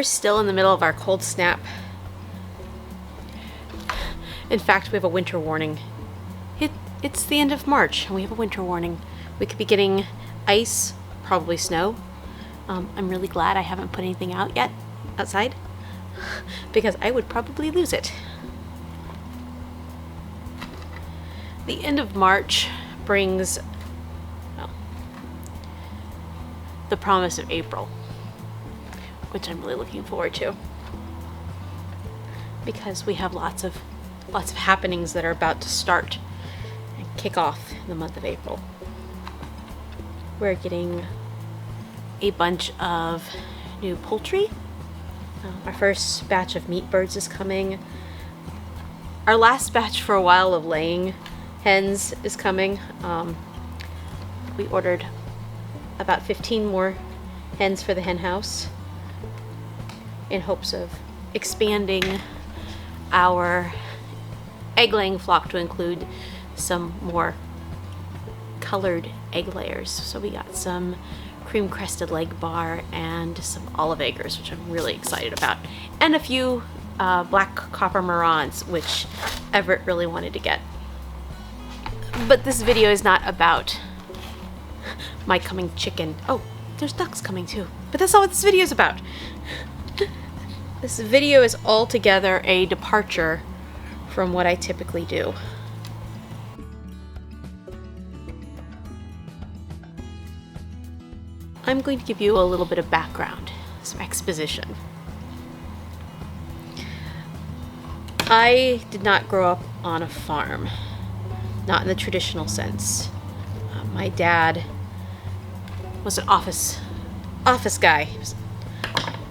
We're still in the middle of our cold snap. In fact, we have a winter warning. It's the end of March and we have a winter warning. We could be getting ice, probably snow. I'm really glad I haven't put anything out yet outside because I would probably lose it. The end of March brings, well, the promise of April, which I'm really looking forward to because we have lots of happenings that are about to start and kick off in the month of April. We're getting a bunch of new poultry. Our first batch of meat birds is coming. Our last batch for a while of laying hens is coming. We ordered about 15 more hens for the hen house in hopes of expanding our egg-laying flock to include some more colored egg layers. So we got some cream-crested leg bar and some olive eggers, which I'm really excited about, and a few black copper marrons, which Everett really wanted to get. But this video is not about my coming chicken. Oh, there's ducks coming too. But that's not what this video is about. This video is altogether a departure from what I typically do. I'm going to give you a little bit of background, some exposition. I did not grow up on a farm, not in the traditional sense. My dad was an office guy. He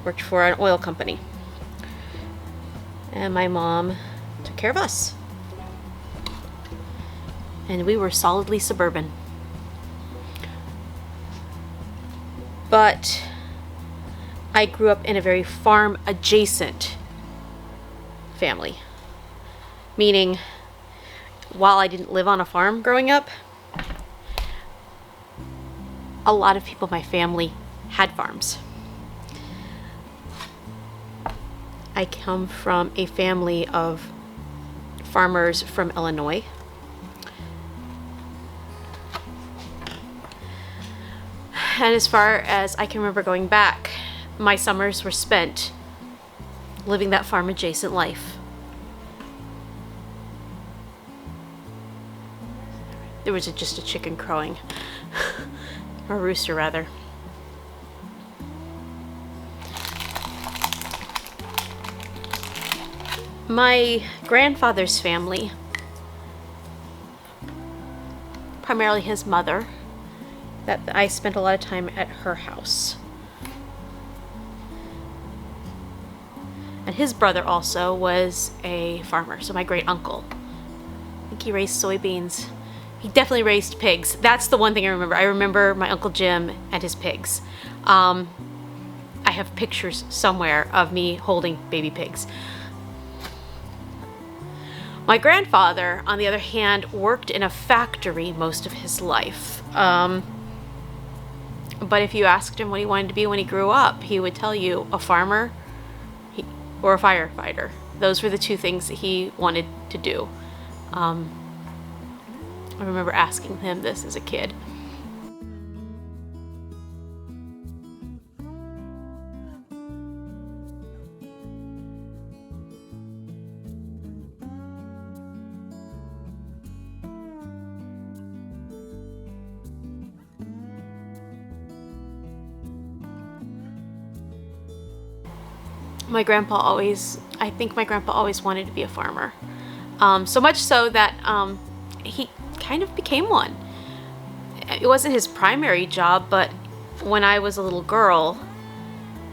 worked for an oil company. And my mom took care of us. And we were solidly suburban. But I grew up in a very farm-adjacent family. Meaning, while I didn't live on a farm growing up, a lot of people in my family had farms. I come from a family of farmers from Illinois. And as far as I can remember going back, my summers were spent living that farm adjacent life. There was just a chicken crowing, or a rooster rather. My grandfather's family, primarily his mother, that I spent a lot of time at her house. And his brother also was a farmer, so my great uncle. I think he raised soybeans. He definitely raised pigs. That's the one thing I remember. I remember my Uncle Jim and his pigs. I have pictures somewhere of me holding baby pigs. My grandfather, on the other hand, worked in a factory most of his life. But if you asked him what he wanted to be when he grew up, he would tell you a farmer or a firefighter. Those were the two things that he wanted to do. I remember asking him this as a kid. I think my grandpa always wanted to be a farmer. So much so that he kind of became one. It wasn't his primary job, but when I was a little girl,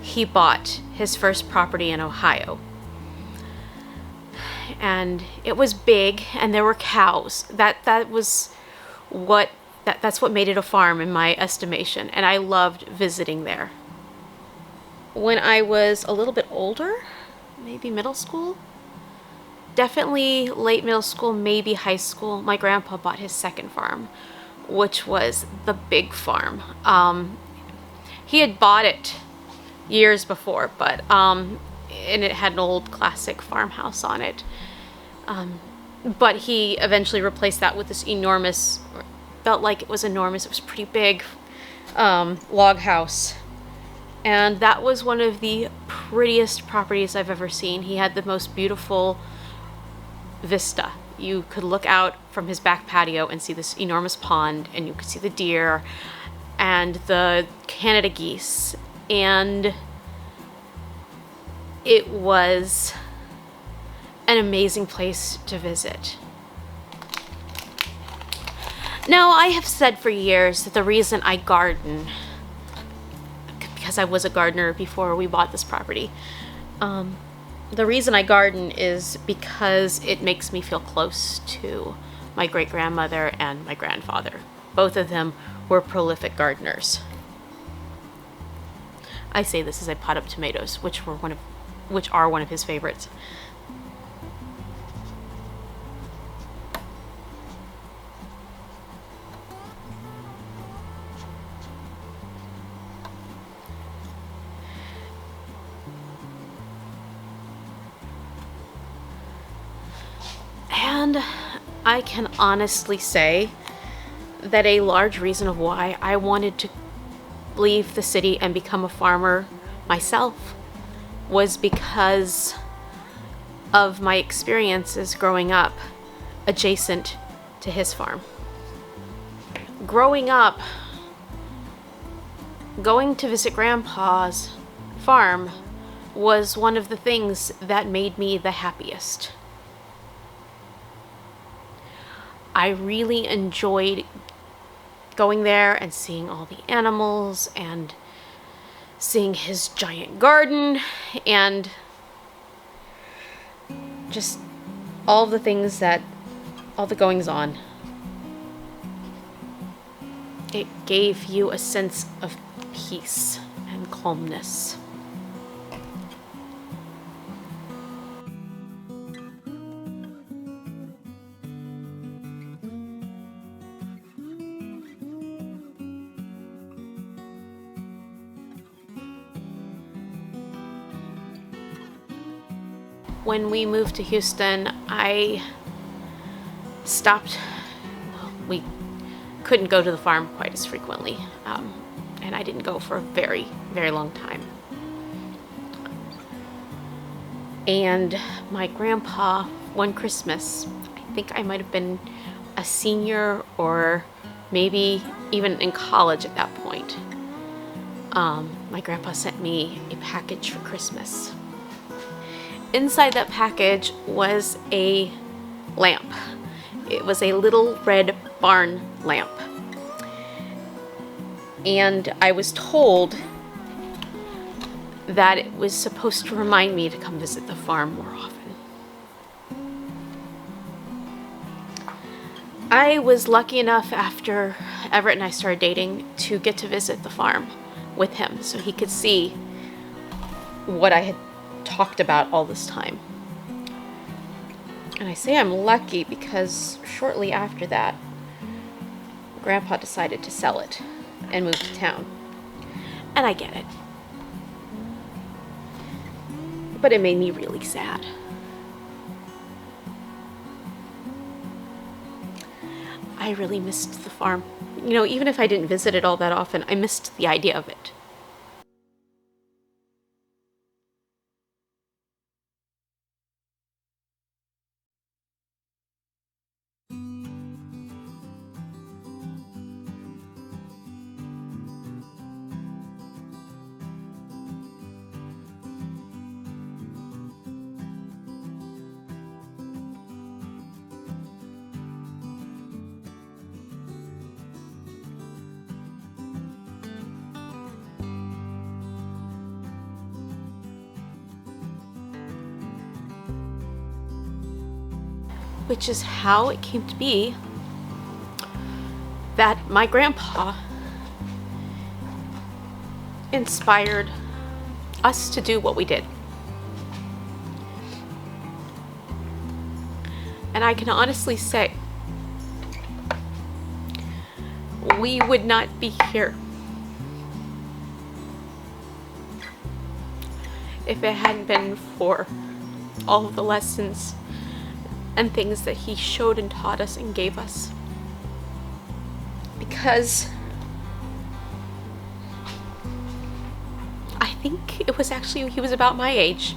he bought his first property in Ohio. And it was big, and there were cows. That's what made it a farm in my estimation, and I loved visiting there. When I was a little bit older, maybe middle school, definitely late middle school, maybe high school, my grandpa bought his second farm, which was the big farm. He had bought it years before, but and it had an old classic farmhouse on it. But he eventually replaced that with this enormous, felt like it was enormous, it was pretty big, log house. And that was one of the prettiest properties I've ever seen. He had the most beautiful vista. You could look out from his back patio and see this enormous pond, and you could see the deer and the Canada geese. And it was an amazing place to visit. Now, I have said for years that the reason I garden, because I was a gardener before we bought this property, the reason I garden is because it makes me feel close to my great-grandmother and my grandfather. Both of them were prolific gardeners. I say this as I pot up tomatoes, which are one of his favorites. And I can honestly say that a large reason of why I wanted to leave the city and become a farmer myself was because of my experiences growing up adjacent to his farm. Growing up, going to visit Grandpa's farm was one of the things that made me the happiest. I really enjoyed going there and seeing all the animals and seeing his giant garden and just all the things all the goings on. It gave you a sense of peace and calmness. When we moved to Houston, I stopped. We couldn't go to the farm quite as frequently, and I didn't go for a very, very long time. And my grandpa, one Christmas, I think I might have been a senior or maybe even in college at that point, my grandpa sent me a package for Christmas. Inside that package was a lamp. It was a little red barn lamp. And I was told that it was supposed to remind me to come visit the farm more often. I was lucky enough after Everett and I started dating to get to visit the farm with him so he could see what I had talked about all this time. And I say I'm lucky because shortly after that, Grandpa decided to sell it and move to town. And I get it. But it made me really sad. I really missed the farm. You know, even if I didn't visit it all that often, I missed the idea of it. Which is how it came to be that my grandpa inspired us to do what we did. And I can honestly say, we would not be here if it hadn't been for all of the lessons and things that he showed and taught us and gave us. Because I think it was actually, he was about my age.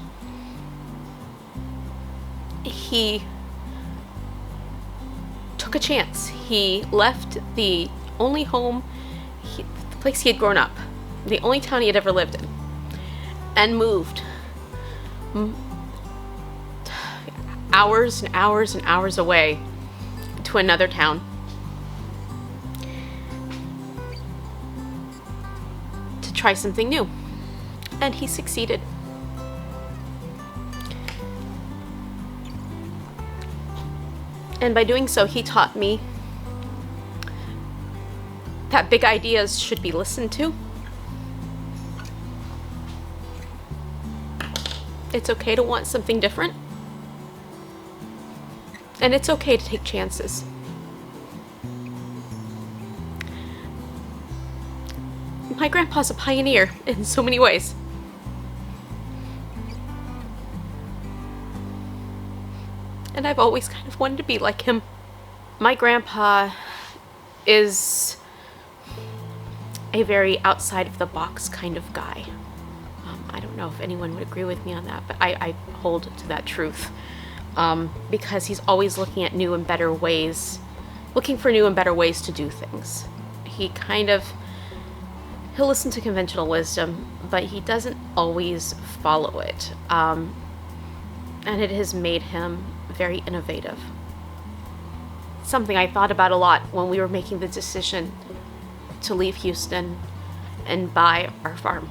He took a chance. He left the only home, the place he had grown up, the only town he had ever lived in, and moved hours and hours and hours away to another town to try something new. And he succeeded. And by doing so, he taught me that big ideas should be listened to. It's okay to want something different. And it's okay to take chances. My grandpa's a pioneer in so many ways. And I've always kind of wanted to be like him. My grandpa is a very outside of the box kind of guy. I don't know if anyone would agree with me on that, but I hold to that truth. Because he's always looking at new and better ways, looking for new and better ways to do things. He'll listen to conventional wisdom, but he doesn't always follow it. And it has made him very innovative. Something I thought about a lot when we were making the decision to leave Houston and buy our farm.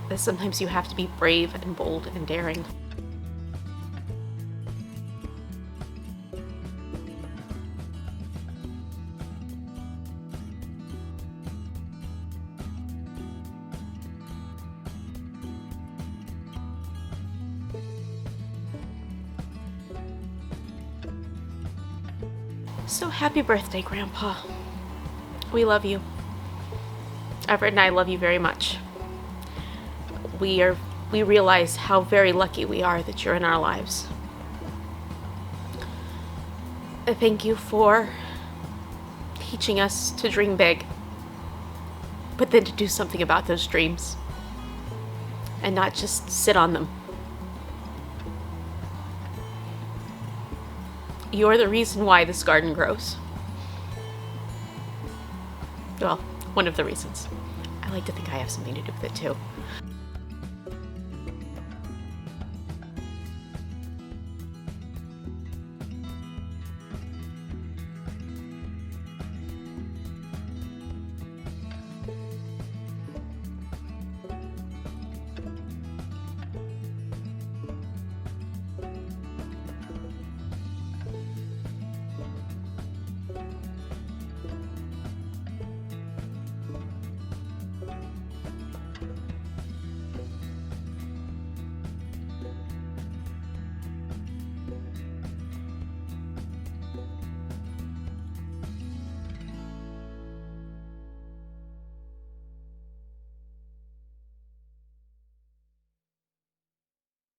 That sometimes you have to be brave and bold and daring. So happy birthday, Grandpa. We love you. Everett and I love you very much. We realize how very lucky we are that you're in our lives. Thank you for teaching us to dream big, but then to do something about those dreams and not just sit on them. You're the reason why this garden grows. Well, one of the reasons. I like to think I have something to do with it too.